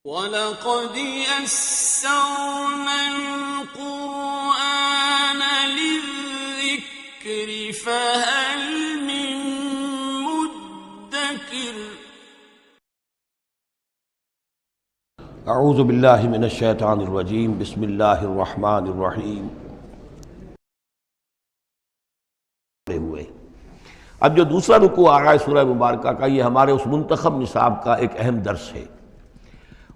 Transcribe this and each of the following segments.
وَلَقَدْ يَسَّرْنَا الْقُرْآنَ لِلذِّكْرِ فَهَلْ مِن مُّدَّكِرٍ اعوذ باللہ من الشیطان الرجیم بسم اللہ الرحمن الرحیم۔ اب جو دوسرا رکوع آ رہا ہے سورہ مبارکہ کا، یہ ہمارے اس منتخب نصاب کا ایک اہم درس ہے،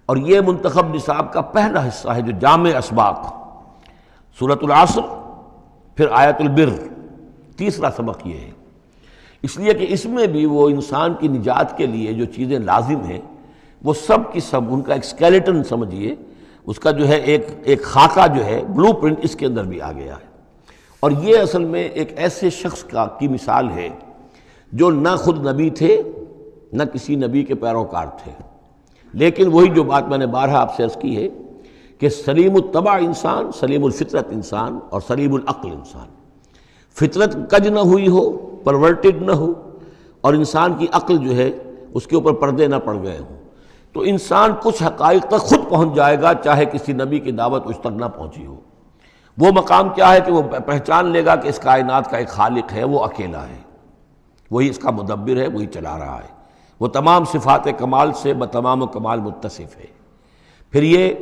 اور یہ منتخب نصاب کا پہلا حصہ ہے جو جامع اسباق، سورۃ العصر پھر آیت البر، تیسرا سبق یہ ہے۔ اس لیے کہ اس میں بھی وہ انسان کی نجات کے لیے جو چیزیں لازم ہیں وہ سب کی سب ان کا ایک اسکیلیٹن سمجھیے، اس کا جو ہے ایک خاکہ جو ہے، بلو پرنٹ اس کے اندر بھی آ گیا ہے۔ اور یہ اصل میں ایک ایسے شخص کی مثال ہے جو نہ خود نبی تھے نہ کسی نبی کے پیروکار تھے، لیکن وہی جو بات میں نے بارہا آپ سے عرض کی ہے کہ سلیم الطبع انسان، سلیم الفطرت انسان اور سلیم العقل انسان، فطرت کج نہ ہوئی ہو، پرورٹڈ نہ ہو، اور انسان کی عقل جو ہے اس کے اوپر پردے نہ پڑ گئے ہوں، تو انسان کچھ حقائق تک خود پہنچ جائے گا چاہے کسی نبی کی دعوت اس تک نہ پہنچی ہو۔ وہ مقام کیا ہے کہ وہ پہچان لے گا کہ اس کائنات کا ایک خالق ہے، وہ اکیلا ہے، وہی اس کا مدبر ہے، وہی چلا رہا ہے، وہ تمام صفات کمال سے بتمام و کمال متصف ہے۔ پھر یہ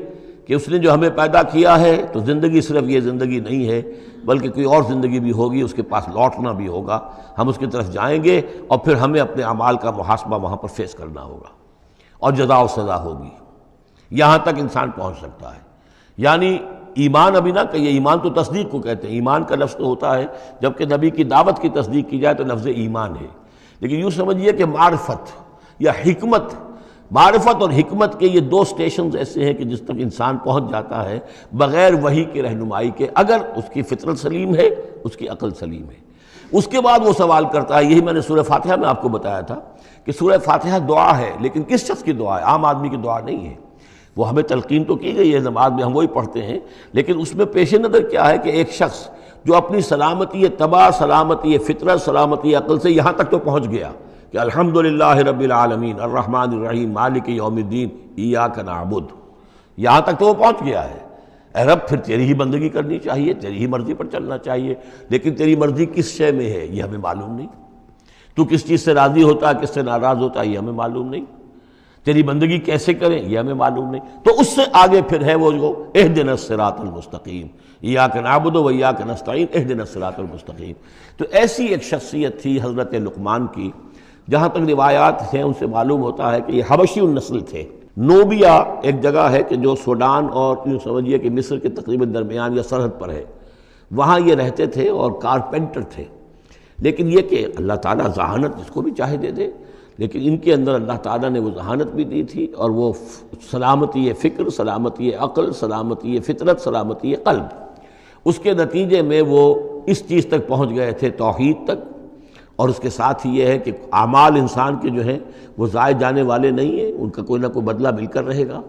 کہ اس نے جو ہمیں پیدا کیا ہے تو زندگی صرف یہ زندگی نہیں ہے بلکہ کوئی اور زندگی بھی ہوگی، اس کے پاس لوٹنا بھی ہوگا، ہم اس کی طرف جائیں گے اور پھر ہمیں اپنے اعمال کا محاسبہ وہاں پر فیس کرنا ہوگا اور جزا و سزا ہوگی۔ یہاں تک انسان پہنچ سکتا ہے، یعنی ایمان ابھی نہ کہیے، ایمان تو تصدیق کو کہتے ہیں، ایمان کا لفظ تو ہوتا ہے جبکہ نبی کی دعوت کی تصدیق کی جائے تو لفظ ایمان ہے، لیکن یوں سمجھیے کہ معرفت یا حکمت، معرفت اور حکمت کے یہ دو سٹیشنز ایسے ہیں کہ جس تک انسان پہنچ جاتا ہے بغیر وحی کی رہنمائی کے، اگر اس کی فطرت سلیم ہے، اس کی عقل سلیم ہے۔ اس کے بعد وہ سوال کرتا ہے، یہی میں نے سورہ فاتحہ میں آپ کو بتایا تھا کہ سورہ فاتحہ دعا ہے، لیکن کس شخص کی دعا ہے؟ عام آدمی کی دعا نہیں ہے۔ وہ ہمیں تلقین تو کی گئی ہے نماز میں، ہم وہی پڑھتے ہیں، لیکن اس میں پیش نظر کیا ہے کہ ایک شخص جو اپنی سلامتی طبع، سلامتی فطرت، سلامتی عقل سے یہاں تک تو پہنچ گیا کہ الحمدللہ رب العالمین الرحمن الرحیم مالک یوم الدین ایاک نعبد، یہاں تک تو وہ پہنچ گیا ہے۔ اے رب، پھر تیری ہی بندگی کرنی چاہیے، تیری ہی مرضی پر چلنا چاہیے، لیکن تیری مرضی کس شے میں ہے یہ ہمیں معلوم نہیں، تو کس چیز سے راضی ہوتا ہے، کس سے ناراض ہوتا ہے یہ ہمیں معلوم نہیں، تیری بندگی کیسے کریں یہ ہمیں معلوم نہیں۔ تو اس سے آگے پھر ہے وہ جو اہدنا الصراط المستقیم، ایاک نعبد و ایاک نستعین اہدنا الصراط المستقیم۔ تو ایسی ایک شخصیت تھی حضرت لقمان کی، جہاں تک روایات ہیں ان سے معلوم ہوتا ہے کہ یہ حبشی النسل تھے۔ نوبیا ایک جگہ ہے کہ جو سوڈان اور یوں سمجھیے کہ مصر کے تقریباً درمیان یا سرحد پر ہے، وہاں یہ رہتے تھے اور کارپینٹر تھے، لیکن یہ کہ اللہ تعالیٰ ذہانت جس کو بھی چاہے دے دے، لیکن ان کے اندر اللہ تعالیٰ نے وہ ذہانت بھی دی تھی، اور وہ سلامتی فکر، سلامتی عقل، سلامتی فطرت، سلامتی قلب، اس کے نتیجے میں وہ اس چیز تک پہنچ گئے تھے، توحید تک۔ اور اس کے ساتھ ہی یہ ہے کہ اعمال انسان کے جو ہیں وہ ضائع جانے والے نہیں ہیں، ان کا کوئی نہ کوئی بدلہ مل کر رہے گا۔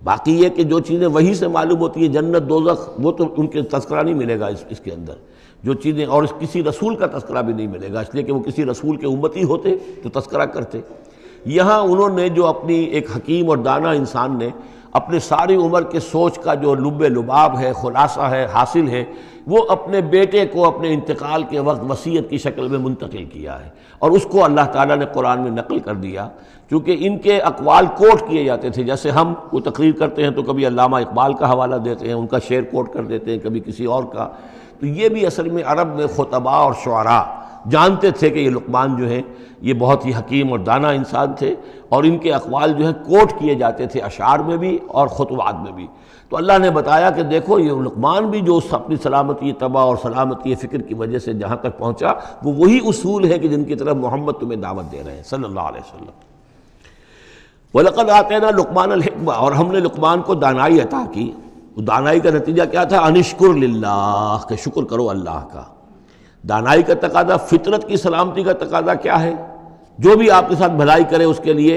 باقی یہ کہ جو چیزیں وہی سے معلوم ہوتی ہیں، جنت دوزخ، وہ تو ان کے تذکرہ نہیں ملے گا اس کے اندر، جو چیزیں، اور کسی رسول کا تذکرہ بھی نہیں ملے گا، اس لیے کہ وہ کسی رسول کے امتی ہوتے تو تذکرہ کرتے۔ یہاں انہوں نے جو اپنی ایک حکیم اور دانا انسان نے اپنے ساری عمر کے سوچ کا جو لب لباب ہے، خلاصہ ہے، حاصل ہے، وہ اپنے بیٹے کو اپنے انتقال کے وقت وصیت کی شکل میں منتقل کیا ہے، اور اس کو اللہ تعالیٰ نے قرآن میں نقل کر دیا، کیونکہ ان کے اقوال کوٹ کیے جاتے تھے۔ جیسے ہم کوئی تقریر کرتے ہیں تو کبھی علامہ اقبال کا حوالہ دیتے ہیں، ان کا شعر کوٹ کر دیتے ہیں، کبھی کسی اور کا، تو یہ بھی اصل میں عرب میں خطباء اور شعراء جانتے تھے کہ یہ لقمان جو ہیں یہ بہت ہی حکیم اور دانا انسان تھے، اور ان کے اقوال جو ہیں کوٹ کیے جاتے تھے اشعار میں بھی اور خطبات میں بھی۔ تو اللہ نے بتایا کہ دیکھو یہ لقمان بھی جو اپنی سلامتی طبع اور سلامتی فکر کی وجہ سے جہاں تک پہنچا، وہ وہی اصول ہے کہ جن کی طرف محمد تمہیں دعوت دے رہے ہیں صلی اللہ علیہ وسلم۔ وَلَقَدْ آتَيْنَا لُقْمَانَ الْحِكْمَةَ، اور ہم نے لقمان کو دانائی عطا کی۔ دانائی کا نتیجہ کیا تھا؟ ان اشکر للہ، کہ شکر کرو اللہ کا۔ دانائی کا تقاضا، فطرت کی سلامتی کا تقاضا کیا ہے؟ جو بھی آپ کے ساتھ بھلائی کرے اس کے لیے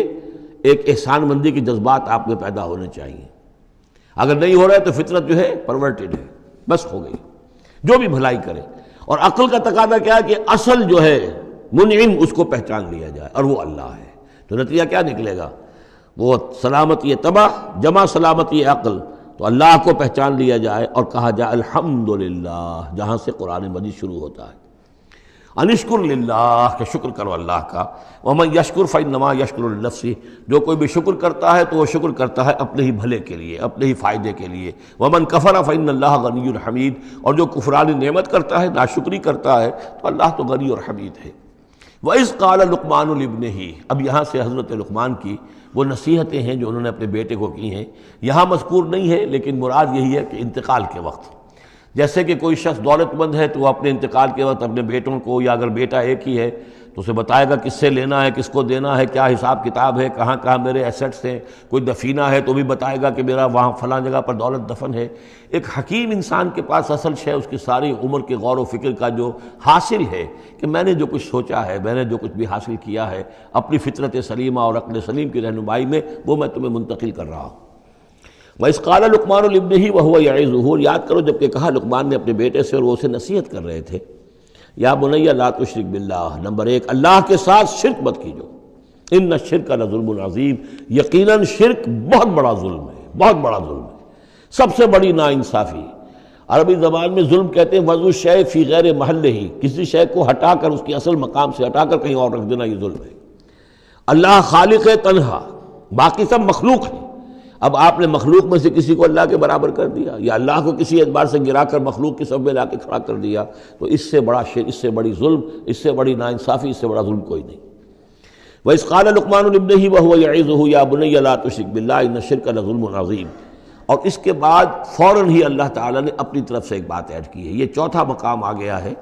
ایک احسان مندی کے جذبات آپ میں پیدا ہونے چاہیے۔ اگر نہیں ہو رہا ہے تو فطرت جو ہے پرورٹڈ ہے، بس ہو گئی، جو بھی بھلائی کرے۔ اور عقل کا تقاضا کیا ہے کہ اصل جو ہے منعم اس کو پہچان لیا جائے، اور وہ اللہ ہے۔ تو نتیجہ کیا نکلے گا؟ وہ سلامتی طبع جمع سلامتی عقل، تو اللہ کو پہچان لیا جائے اور کہا جائے الحمدللہ، جہاں سے قرآن مجید شروع ہوتا ہے، انشکر للہ، کہ شکر کرو اللہ کا، ومن یشکر فانما یشکر لنفسہ، جو کوئی بھی شکر کرتا ہے تو وہ شکر کرتا ہے اپنے ہی بھلے کے لیے، اپنے ہی فائدے کے لیے، ومن کفر فان اللہ غنی حمید، اور جو کفران نعمت کرتا ہے، ناشکری کرتا ہے، تو اللہ تو غنی اور حمید ہے۔ وَإِذْ قَالَ لُقْمَانُ لِابْنِهِ، اب یہاں سے حضرت لقمان کی وہ نصیحتیں ہیں جو انہوں نے اپنے بیٹے کو کی ہیں، یہاں مذکور نہیں ہے، لیکن مراد یہی ہے کہ انتقال کے وقت، جیسے کہ کوئی شخص دولت مند ہے تو وہ اپنے انتقال کے وقت اپنے بیٹوں کو، یا اگر بیٹا ایک ہی ہے تو اسے بتائے گا کس سے لینا ہے، کس کو دینا ہے، کیا حساب کتاب ہے، کہاں کہاں میرے ایسٹس ہیں، کوئی دفینہ ہے تو بھی بتائے گا کہ میرا وہاں فلاں جگہ پر دولت دفن ہے۔ ایک حکیم انسان کے پاس اصل شے اس کی ساری عمر کے غور و فکر کا جو حاصل ہے کہ میں نے جو کچھ سوچا ہے، میں نے جو کچھ بھی حاصل کیا ہے اپنی فطرت سلیمہ اور عقل سلیم کی رہنمائی میں، وہ میں تمہیں منتقل کر رہا ہوں۔ وَإِذْ قَالَ لُقْمَانُ لِابْنِهِ وَهُوَ يَعِظُهُ، یاد کرو جب کہ کہا لقمان نے اپنے بیٹے سے اور وہ اسے نصیحت کر رہے تھے، یا بنی لا تشرک باللہ، نمبر ایک اللہ کے ساتھ شرک مت کیجو، ان الشرک لظلم عظیم، یقیناً شرک بہت بڑا ظلم ہے، بہت بڑا ظلم ہے، سب سے بڑی ناانصافی۔ عربی زبان میں ظلم کہتے ہیں وضع الشیء فی غیر محلہ، کسی شے کو ہٹا کر اس کے اصل مقام سے ہٹا کر کہیں اور رکھ دینا، یہ ظلم ہے۔ اللہ خالق ہے تنہا، باقی سب مخلوق ہیں، اب آپ نے مخلوق میں سے کسی کو اللہ کے برابر کر دیا، یا اللہ کو کسی اعتبار سے گرا کر مخلوق کی صف میں لا کے کھڑا کر دیا، تو اس سے بڑا شر، اس سے بڑی ظلم، اس سے بڑی ناانصافی، اس سے بڑا ظلم کوئی نہیں۔ وَإِذْ قَالَ لُقْمَانُ لِابْنِهِ وَهُوَ يَعِظُهُ يَا بُنَيَّ لَا تُشْرِكْ بِاللَّهِ إِنَّ الشِّرْكَ لَظُلْمٌ عَظِيمٌ، اور اس کے بعد فوراً ہی اللہ تعالیٰ نے اپنی طرف سے ایک بات ایڈ کی ہے۔ یہ چوتھا مقام آ گیا ہے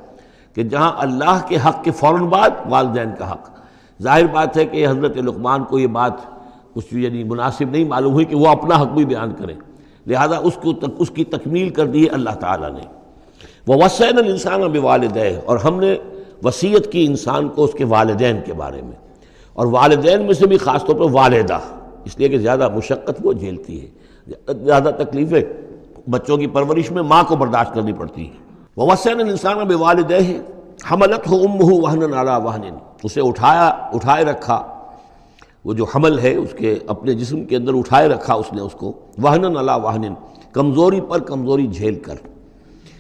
کہ جہاں اللہ کے حق کے فوراً بعد والدین کا حق۔ ظاہر بات ہے کہ حضرت لقمان کو یہ بات کچھ یعنی مناسب نہیں معلوم ہوئی کہ وہ اپنا حق بھی بیان کریں، لہذا اس کی تکمیل کر دی ہے اللہ تعالیٰ نے۔ وَوَصَّيْنَا الْإِنسَانَ بِوَالِدَيْهِ، اور ہم نے وصیت کی انسان کو اس کے والدین کے بارے میں، اور والدین میں سے بھی خاص طور پر والدہ، اس لیے کہ زیادہ مشقت وہ جھیلتی ہے، زیادہ تکلیفیں بچوں کی پرورش میں ماں کو برداشت کرنی پڑتی ہیں۔ وَوَصَّيْنَا الْإِنسَانَ بِوَالِدَيْهِ حَمَلَتْهُ أُمُّهُ وَهْنًا عَلَى وَهْنٍ، اسے اٹھائے رکھا، وہ جو حمل ہے اس کے اپنے جسم کے اندر اٹھائے رکھا اس نے اس کو، وہنن علی وہنن، کمزوری پر کمزوری جھیل کر،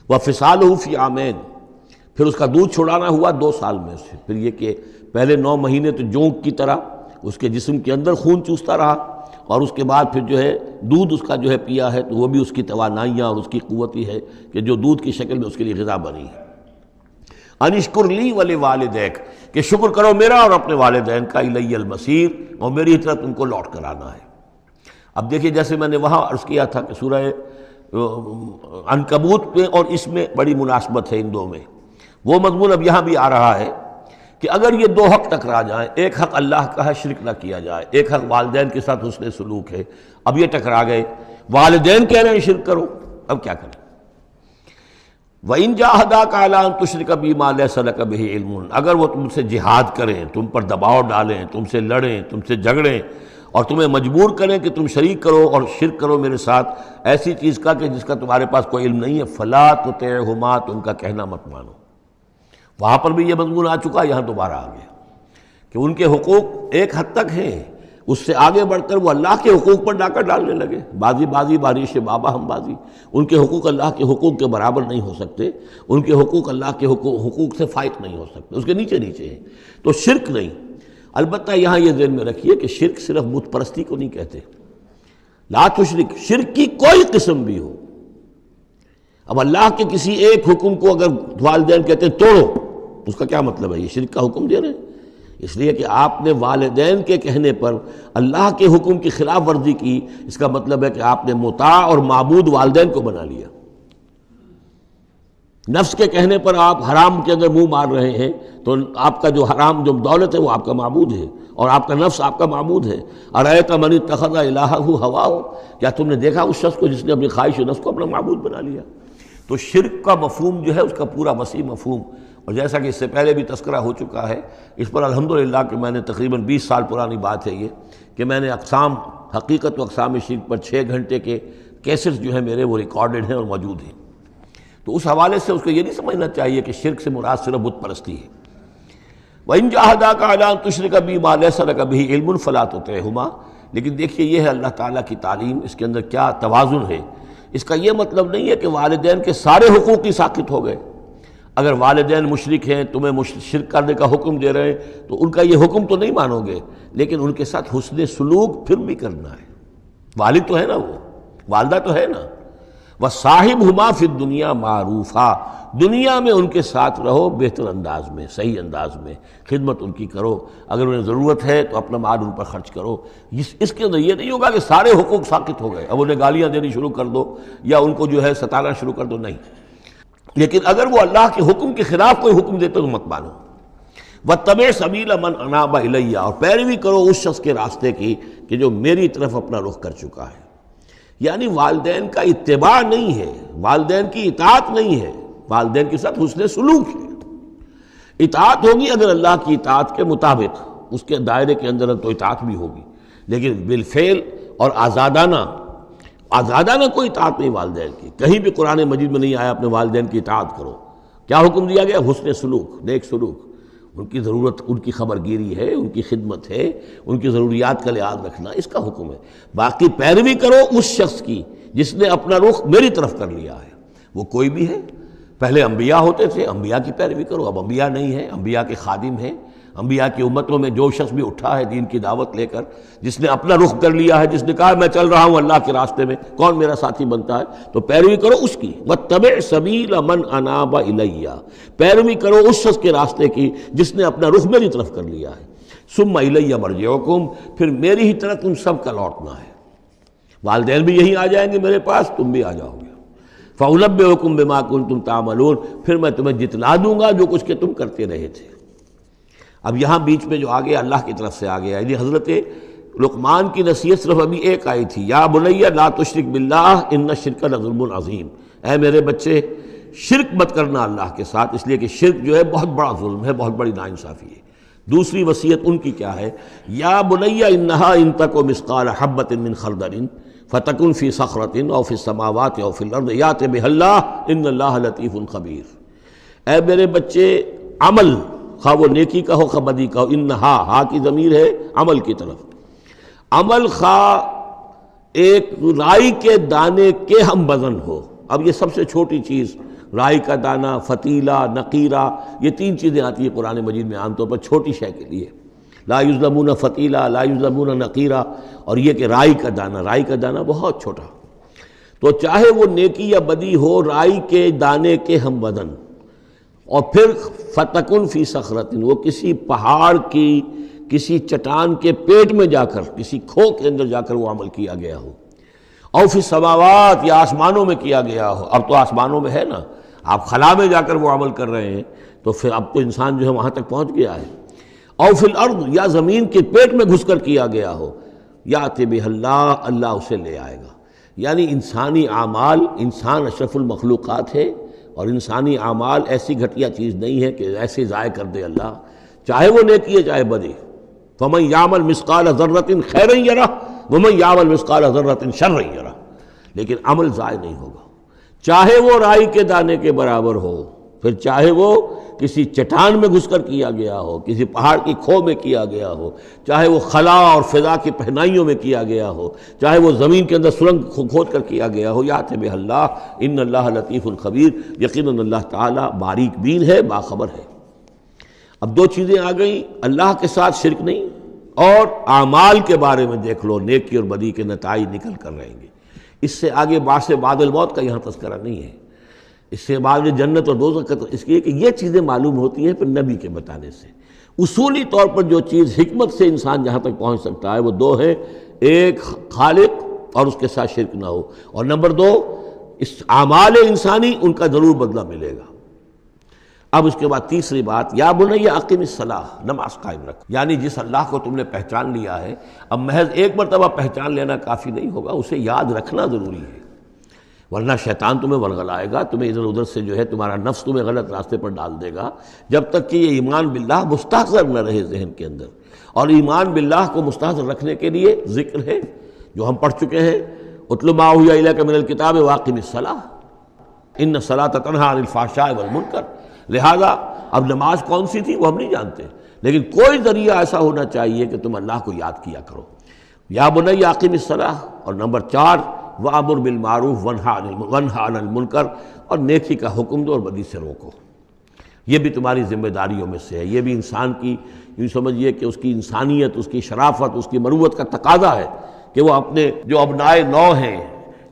وفصالہ فی عامین، پھر اس کا دودھ چھڑانا ہوا 2 سال میں سے، پھر یہ کہ پہلے 9 مہینے تو جونک کی طرح اس کے جسم کے اندر خون چوستا رہا، اور اس کے بعد پھر جو ہے دودھ اس کا جو ہے پیا ہے، تو وہ بھی اس کی توانائیاں اور اس کی قوت ہی ہے کہ جو دودھ کی شکل میں اس کے لیے غذا بنی ہے۔ انشکر لی ولوالدیک، کہ شکر کرو میرا اور اپنے والدین کا، الی المصیر، اور میری طرف تم کو لوٹ کر آنا ہے۔ اب دیکھیے جیسے میں نے وہاں عرض کیا تھا کہ سورہ عنکبوت میں اور اس میں بڑی مناسبت ہے ان دو میں، وہ مضمون اب یہاں بھی آ رہا ہے کہ اگر یہ 2 حق ٹکرا جائیں، ایک حق اللہ کا ہے شرک نہ کیا جائے، ایک حق والدین کے ساتھ حسن سلوک ہے، اب یہ ٹکرا گئے، والدین کہہ رہے ہیں شرک کرو، اب کیا کریں؟ وَإِن جَاهَدَاكَ عَلَىٰ أَن تُشْرِكَ بِي مَا لَيْسَ لَكَ بِهِ عِلْمٌ، اگر وہ تم سے جہاد کریں، تم پر دباؤ ڈالیں، تم سے لڑیں، تم سے جھگڑیں، اور تمہیں مجبور کریں کہ تم شریک کرو اور شرک کرو میرے ساتھ ایسی چیز کا کہ جس کا تمہارے پاس کوئی علم نہیں ہے، فَلَا تُطِعْهُمَا، تو ان کا کہنا مت مانو۔ وہاں پر بھی یہ مضمون آ چکا، یہاں دوبارہ آ گیا کہ ان کے حقوق ایک حد تک ہیں، اس سے آگے بڑھ کر وہ اللہ کے حقوق پر ڈاکہ ڈالنے لگے، بازی بازی بارش بابا ہم بازی، ان کے حقوق اللہ کے حقوق کے برابر نہیں ہو سکتے، ان کے حقوق اللہ کے حقوق سے فائق نہیں ہو سکتے، اس کے نیچے نیچے ہیں، تو شرک نہیں۔ البتہ یہاں یہ ذہن میں رکھیے کہ شرک صرف بت پرستی کو نہیں کہتے، لا تشرک، شرک کی کوئی قسم بھی ہو۔ اب اللہ کے کسی ایک حکم کو اگر والدین کہتے ہیں توڑو، اس کا کیا مطلب ہے؟ یہ شرک کا حکم دے رہے ہیں، اس لیے کہ آپ نے والدین کے کہنے پر اللہ کے حکم کی خلاف ورزی کی، اس کا مطلب ہے کہ آپ نے مطاع اور معبود والدین کو بنا لیا۔ نفس کے کہنے پر آپ حرام کے اندر منہ مار رہے ہیں، تو آپ کا جو حرام جو دولت ہے وہ آپ کا معبود ہے، اور آپ کا نفس آپ کا معبود ہے۔ ارأیت من اتخذ الہہ ہواہ، کیا تم نے دیکھا اس شخص کو جس نے اپنی خواہش و نفس کو اپنا معبود بنا لیا؟ تو شرک کا مفہوم جو ہے اس کا پورا وسیع مفہوم، اور جیسا کہ اس سے پہلے بھی تذکرہ ہو چکا ہے، اس پر الحمدللہ کہ میں نے تقریباً 20 سال پرانی بات ہے یہ، کہ میں نے اقسام حقیقت و اقسام شرک پر 6 گھنٹے کے کیسٹس جو ہیں میرے وہ ریکارڈڈ ہیں اور موجود ہیں۔ تو اس حوالے سے اس کو یہ نہیں سمجھنا چاہیے کہ شرک سے مراد صرف بت پرستی ہے۔ وَإِن جَاهَدَاكَ عَلَىٰ أَن تُشْرِكَ بِي مَا لَيْسَ لَكَ بِهِ عِلْمٌ فَلَا تُطِعْهُمَا، لیکن دیکھیے یہ ہے اللہ تعالیٰ کی تعلیم، اس کے اندر کیا توازن ہے۔ اس کا یہ مطلب نہیں ہے کہ والدین کے سارے حقوق ہی ساقط ہو گئے۔ اگر والدین مشرک ہیں، تمہیں شرک کرنے کا حکم دے رہے ہیں، تو ان کا یہ حکم تو نہیں مانو گے، لیکن ان کے ساتھ حسن سلوک پھر بھی کرنا ہے۔ والد تو ہے نا، وہ والدہ تو ہے نا۔ وَصَاحِبْهُمَا فِي الدُّنْيَا مَعْرُوفًا، دنیا میں ان کے ساتھ رہو بہتر انداز میں، صحیح انداز میں خدمت ان کی کرو، اگر انہیں ضرورت ہے تو اپنا مال ان پر خرچ کرو۔ اس کے اندر یہ نہیں ہوگا کہ سارے حقوق ساقط ہو گئے، اب انہیں گالیاں دینی شروع کر دو یا ان کو جو ہے ستانا شروع کر دو، نہیں۔ لیکن اگر وہ اللہ کے حکم کے خلاف کوئی حکم دیتے تو مت مانو۔ وَاتَّبِعْ سَبِيلَ مَنْ أَنَابَ إِلَيَّ، اور پیروی کرو اس شخص کے راستے کی کہ جو میری طرف اپنا رخ کر چکا ہے۔ یعنی والدین کا اتباع نہیں ہے، والدین کی اطاعت نہیں ہے، والدین کے ساتھ حسن سلوک ہے۔ اطاعت ہوگی اگر اللہ کی اطاعت کے مطابق، اس کے دائرے کے اندر تو اطاعت بھی ہوگی، لیکن بالفعل اور آزادانہ کوئی اطاعت نہیں والدین کی۔ کہیں بھی قرآن مجید میں نہیں آیا اپنے والدین کی اطاعت کرو۔ کیا حکم دیا گیا؟ حسن سلوک، نیک سلوک، ان کی ضرورت، ان کی خبر گیری ہے، ان کی خدمت ہے، ان کی ضروریات کا لحاظ رکھنا، اس کا حکم ہے۔ باقی پیروی کرو اس شخص کی جس نے اپنا رخ میری طرف کر لیا ہے، وہ کوئی بھی ہے۔ پہلے انبیاء ہوتے تھے، انبیاء کی پیروی کرو، اب انبیاء نہیں ہیں، انبیاء کے خادم ہیں۔ انبیاء کی امتوں میں جو شخص بھی اٹھا ہے دین کی دعوت لے کر، جس نے اپنا رخ کر لیا ہے، جس نے کہا میں چل رہا ہوں اللہ کے راستے میں، کون میرا ساتھی بنتا ہے، تو پیروی کرو اس کی۔ وَاتَّبِعْ سَبِيلَ مَنْ أَنَابَ إِلَيَّ، پیروی کرو اس شخص کے راستے کی جس نے اپنا رخ میری طرف کر لیا ہے۔ ثُمَّ إِلَيَّ مَرْجِعُكُمْ، پھر میری ہی طرف تم سب کا لوٹنا ہے۔ والدین بھی یہیں آ جائیں گے میرے پاس، تم بھی آ جاؤ گے۔ فَأُنَبِّئُكُم بِمَا كُنتُمْ تَعْمَلُونَ، پھر میں تمہیں جتلا دوں گا جو کچھ کہ تم کرتے رہے تھے۔ اب یہاں بیچ میں جو آگے اللہ کی طرف سے آگے آئی، حضرت لقمان کی نصیحت صرف ابھی ایک آئی تھی، یا بنی لا تشرک باللہ ان الشرک لظلم عظیم، اے میرے بچے شرک مت کرنا اللہ کے ساتھ، اس لیے کہ شرک جو ہے بہت بڑا ظلم ہے، بہت بڑی ناانصافی ہے۔ دوسری وصیت ان کی کیا ہے؟ یا بنی انہا ان تک مثقال حبۃ من خردل فتکن فی صخرۃ او فی السماوات او فی الارض یأت بها اللہ ان اللہ لطیف خبیر۔ اے میرے بچے عمل، خواہ وہ نیکی کا ہو خواہ بدی کا ہو، انہا، ہا کی ضمیر ہے عمل کی طرف، عمل خواہ ایک رائی کے دانے کے ہم وزن ہو۔ اب یہ سب سے چھوٹی چیز، رائی کا دانہ، فتیلہ، نقیرہ، یہ تین چیزیں آتی ہیں قرآن مجید میں عام طور پر چھوٹی شے کے لیے، لا یظلمون فتیلہ، لا یظلمون نقیرہ، اور یہ کہ رائی کا دانہ، رائی کا دانہ بہت چھوٹا، تو چاہے وہ نیکی یا بدی ہو، رائی کے دانے کے ہم وزن۔ اور پھر فتکن فی صخرۃ، وہ کسی پہاڑ کی، کسی چٹان کے پیٹ میں جا کر، کسی کھو کے اندر جا کر وہ عمل کیا گیا ہو، او فی السماوات، یا آسمانوں میں کیا گیا ہو۔ اب تو آسمانوں میں ہے نا، آپ خلا میں جا کر وہ عمل کر رہے ہیں، تو پھر اب تو انسان جو ہے وہاں تک پہنچ گیا ہے۔ او فی الارض، یا زمین کے پیٹ میں گھس کر کیا گیا ہو، یأت بہ اللہ، اللہ اسے لے آئے گا۔ یعنی انسانی اعمال، انسان اشرف المخلوقات ہے، اور انسانی اعمال ایسی گھٹیا چیز نہیں ہے کہ ایسے ضائع کر دے اللہ، چاہے وہ نیکی ہے چاہے بدی۔ فمن یعمل مثقال ذرۃ خیرا یرہ ومن یعمل مثقال ذرۃ شرا یرہ، لیکن عمل ضائع نہیں ہوگا، چاہے وہ رائی کے دانے کے برابر ہو، پھر چاہے وہ کسی چٹان میں گھس کر کیا گیا ہو، کسی پہاڑ کی کھو میں کیا گیا ہو، چاہے وہ خلا اور فضا کی پہنائیوں میں کیا گیا ہو، چاہے وہ زمین کے اندر سرنگ کھود کر کیا گیا ہو، یأت بہ اللہ ان اللہ لطیف خبیر، یقیناً اللہ تعالیٰ باریک بین ہے، باخبر ہے۔ اب دو چیزیں آ گئیں، اللہ کے ساتھ شرک نہیں، اور اعمال کے بارے میں دیکھ لو، نیکی اور بدی کے نتائج نکل کر رہیں گے۔ اس سے آگے بعث بعد الموت کا یہاں تذکرہ نہیں ہے، اس سے بعد جنت اور دوزخ کا، اس لیے کہ یہ چیزیں معلوم ہوتی ہیں پھر نبی کے بتانے سے۔ اصولی طور پر جو چیز حکمت سے انسان جہاں تک پہنچ سکتا ہے وہ دو ہیں، ایک خالق اور اس کے ساتھ شرک نہ ہو، اور نمبر دو اس اعمال انسانی ان کا ضرور بدلہ ملے گا۔ اب اس کے بعد تیسری بات، یا بنی اقم الصلاۃ، نماز قائم رکھ، یعنی جس اللہ کو تم نے پہچان لیا ہے، اب محض ایک مرتبہ پہچان لینا کافی نہیں ہوگا، اسے یاد رکھنا ضروری ہے، ورنہ شیطان تمہیں ورغلائے گا، تمہیں ادھر ادھر سے جو ہے تمہارا نفس تمہیں غلط راستے پر ڈال دے گا، جب تک کہ یہ ایمان باللہ مستحضر نہ رہے ذہن کے اندر۔ اور ایمان باللہ کو مستحضر رکھنے کے لیے ذکر ہے جو ہم پڑھ چکے ہیں، اتل ما اوحی الیک من الکتاب واقم الصلاۃ ان الصلاۃ تنہی عن الفحشاء والمنکر۔ لہذا اب نماز کون سی تھی وہ ہم نہیں جانتے، لیکن کوئی ذریعہ ایسا ہونا چاہیے کہ تم اللہ کو یاد کیا کرو۔ یا بنی اقم الصلاۃ، اور نمبر 4 وامر بالمعروف ونہی عن المنکر، اور نیکی کا حکم دو اور بدی سے روکو۔ یہ بھی تمہاری ذمہ داریوں میں سے ہے، یہ بھی انسان کی، یوں سمجھیے کہ اس کی انسانیت، اس کی شرافت، اس کی مروت کا تقاضا ہے کہ وہ اپنے جو ابنائے نو ہیں،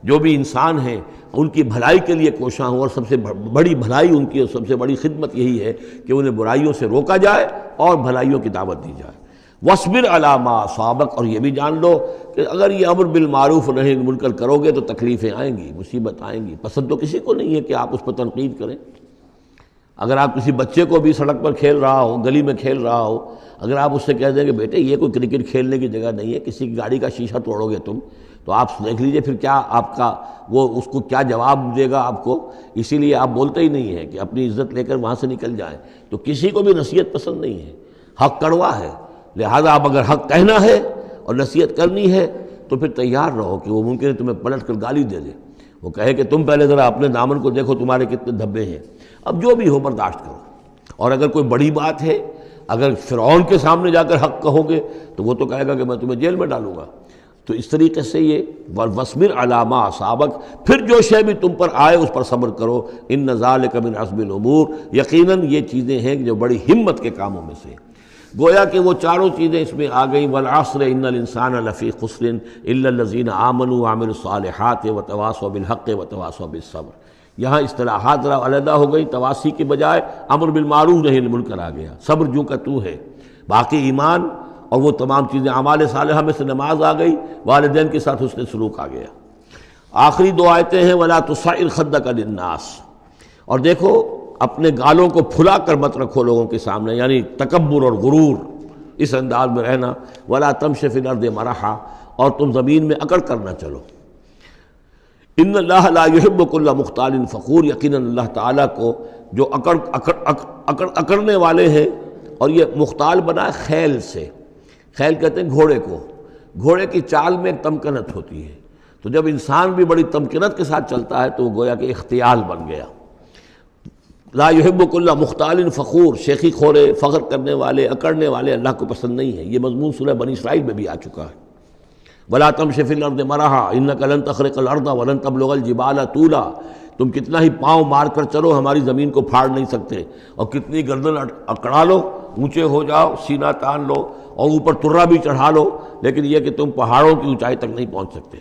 جو بھی انسان ہیں، ان کی بھلائی کے لیے کوشاں ہوں، اور سب سے بڑی بھلائی ان کی اور سب سے بڑی خدمت یہی ہے کہ انہیں برائیوں سے روکا جائے اور بھلائیوں کی دعوت دی جائے۔ وَاصْبِرْ عَلَىٰ مَا أَصَابَكَ، اور یہ بھی جان لو کہ اگر یہ امر بالمعروف و نہی عن المنکر کرو گے تو تکلیفیں آئیں گی، مصیبت آئیں گی۔ پسند تو کسی کو نہیں ہے کہ آپ اس پر تنقید کریں۔ اگر آپ کسی بچے کو بھی سڑک پر کھیل رہا ہو، گلی میں کھیل رہا ہو، اگر آپ اس سے کہہ دیں کہ بیٹے یہ کوئی کرکٹ کھیلنے کی جگہ نہیں ہے، کسی کی گاڑی کا شیشہ توڑو گے تم، تو آپ دیکھ لیجئے پھر کیا آپ کا وہ اس کو کیا جواب دے گا آپ کو۔ اسی لیے آپ بولتے ہی نہیں ہیں کہ اپنی عزت لے کر وہاں سے نکل جائیں۔ تو کسی کو بھی نصیحت پسند نہیں ہے، حق کڑوا ہے، لہذا آپ اگر حق کہنا ہے اور نصیحت کرنی ہے تو پھر تیار رہو کہ وہ ممکن ہے تمہیں پلٹ کر گالی دے دے، وہ کہے کہ تم پہلے ذرا اپنے دامن کو دیکھو تمہارے کتنے دھبے ہیں۔ اب جو بھی ہو برداشت کرو، اور اگر کوئی بڑی بات ہے، اگر فرعون کے سامنے جا کر حق کہو گے تو وہ تو کہے گا کہ میں تمہیں جیل میں ڈالوں گا۔ تو اس طریقے سے یہ وَاصْبِرْ عَلَىٰ مَا أَصَابَكَ، پھر جو شے بھی تم پر آئے اس پر صبر کرو، إِنَّ ذَلِكَ مِنْ عَزْمِ الْأُمُورِ، یقیناً یہ چیزیں ہیں جو بڑی ہمت کے کاموں میں سے۔ گویا کہ وہ چاروں چیزیں اس میں آ گئیں، وَالْعَصْرِ إِنَّ الْإِنسَانَ لَفِي خُسْرٍ إِلَّا الَّذِينَ آمَنُوا وَعَمِلُوا الصَّالِحَاتِ وَتَوَاصَوْا بِالْحَقِّ وَتَوَاصَوْا بِالصَّبْرِ۔ یہاں اصطلاحات ذرا علیحدہ ہو گئی، تواصی کے بجائے امر بالمعروف نہی عن المنکر آ گیا، صبر جو کا تو ہے، باقی ایمان اور وہ تمام چیزیں، اعمال صالحہ میں سے نماز آ گئی، والدین کے ساتھ حسن سلوک آ گیا۔ آخری 2 آیتیں ہیں وَلَا تُصَعِّرْ خَدَّكَ لِلنَّاسِ، اور دیکھو اپنے گالوں کو پھلا کر مت رکھو لوگوں کے سامنے، یعنی تکبر اور غرور، اس انداز میں رہنا۔ وَلَا تَمْشِ فِي الْأَرْضِ مَرَحًا، اور تم زمین میں اکڑ کر نہ چلو۔ ان اللہ لا يحب كل مختال فخور، یقیناً اللہ تعالیٰ کو جو اکڑنے والے ہیں، اور یہ مختال بنا ہے خیل سے، خیل کہتے ہیں گھوڑے کو، گھوڑے کی چال میں ایک تمکنت ہوتی ہے، تو جب انسان بھی بڑی تمکنت کے ساتھ چلتا ہے تو وہ گویا کہ اختیال بن گیا۔ لا يحب كل مختال فخور، شیخی خورے، فخر کرنے والے، اکڑنے والے اللہ کو پسند نہیں ہے۔ یہ مضمون سورہ بنی اسرائیل میں بھی آ چکا ہے۔ وَلَا تَمْشِ فِي الْأَرْضِ مَرَحًا إِنَّكَ لَن تَخْرِقَ الْأَرْضَ وَلَن تَبْلُغَ الْجِبَالَ طُولًا، تم کتنا ہی پاؤں مار کر چلو ہماری زمین کو پھاڑ نہیں سکتے، اور کتنی گردن اکڑا لو، اونچے ہو جاؤ، سینہ تان لو اور اوپر ترا بھی چڑھا لو، لیکن یہ کہ تم پہاڑوں کی اونچائی تک نہیں پہنچ سکتے۔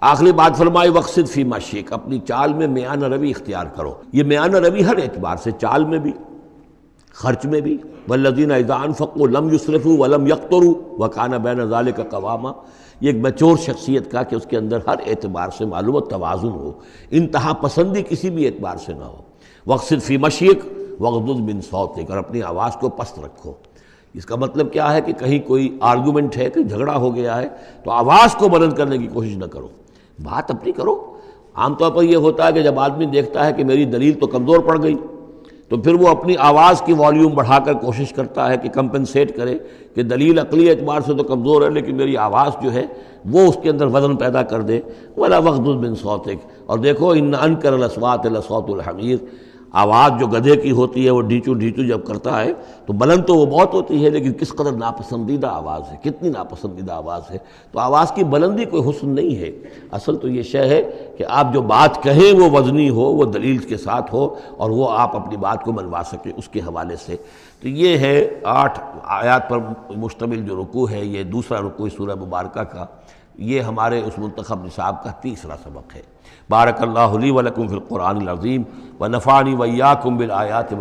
آخری بات فرمائی وَاقْصِدْ فِي مَشْيِكَ، اپنی چال میں میانہ روی اختیار کرو۔ یہ میانہ روی ہر اعتبار سے، چال میں بھی، خرچ میں بھی، والذین اذا انفقوا لم یسرفوا ولم یقتروا وکان بین ذلک قواما، یہ ایک میچور شخصیت کا کہ اس کے اندر ہر اعتبار سے معلوم توازن ہو، انتہا پسندی کسی بھی اعتبار سے نہ ہو۔ واقصد فی مشیک واغضض من صوتک، اور اپنی آواز کو پست رکھو۔ اس کا مطلب کیا ہے کہ کہیں کوئی آرگومنٹ ہے کہ جھگڑا ہو گیا ہے تو آواز کو بلند کرنے کی کوشش نہ کرو، بات اپنی کرو۔ عام طور پر یہ ہوتا ہے کہ جب آدمی دیکھتا ہے کہ میری دلیل تو کمزور پڑ گئی تو پھر وہ اپنی آواز کی والیوم بڑھا کر کوشش کرتا ہے کہ کمپنسیٹ کرے کہ دلیل عقلی اعتبار سے تو کمزور ہے لیکن میری آواز جو ہے وہ اس کے اندر وزن پیدا کر دے۔ وَلَا وَاغْضُضْ مِن صَوْتِكَ، اور دیکھو إِنَّ أَنكَرَ الْأَصْوَاتِ لَصَوْتُ الْحَمِيرِ، آواز جو گدھے کی ہوتی ہے وہ ڈھیچو ڈھیچو جب کرتا ہے تو بلند تو وہ بہت ہوتی ہے لیکن کس قدر ناپسندیدہ آواز ہے، کتنی ناپسندیدہ آواز ہے۔ تو آواز کی بلندی کوئی حسن نہیں ہے، اصل تو یہ شے ہے کہ آپ جو بات کہیں وہ وزنی ہو، وہ دلیل کے ساتھ ہو، اور وہ آپ اپنی بات کو منوا سکیں اس کے حوالے سے۔ تو یہ ہے 8 آیات پر مشتمل جو رکوع ہے، یہ دوسرا رکوع سورہ مبارکہ کا، یہ ہمارے اس منتخب نصاب کا تیسرا سبق ہے۔ بارک اللہ لی و لکم فی القرآن العظیم ونفعنی وإیاکم بالآیات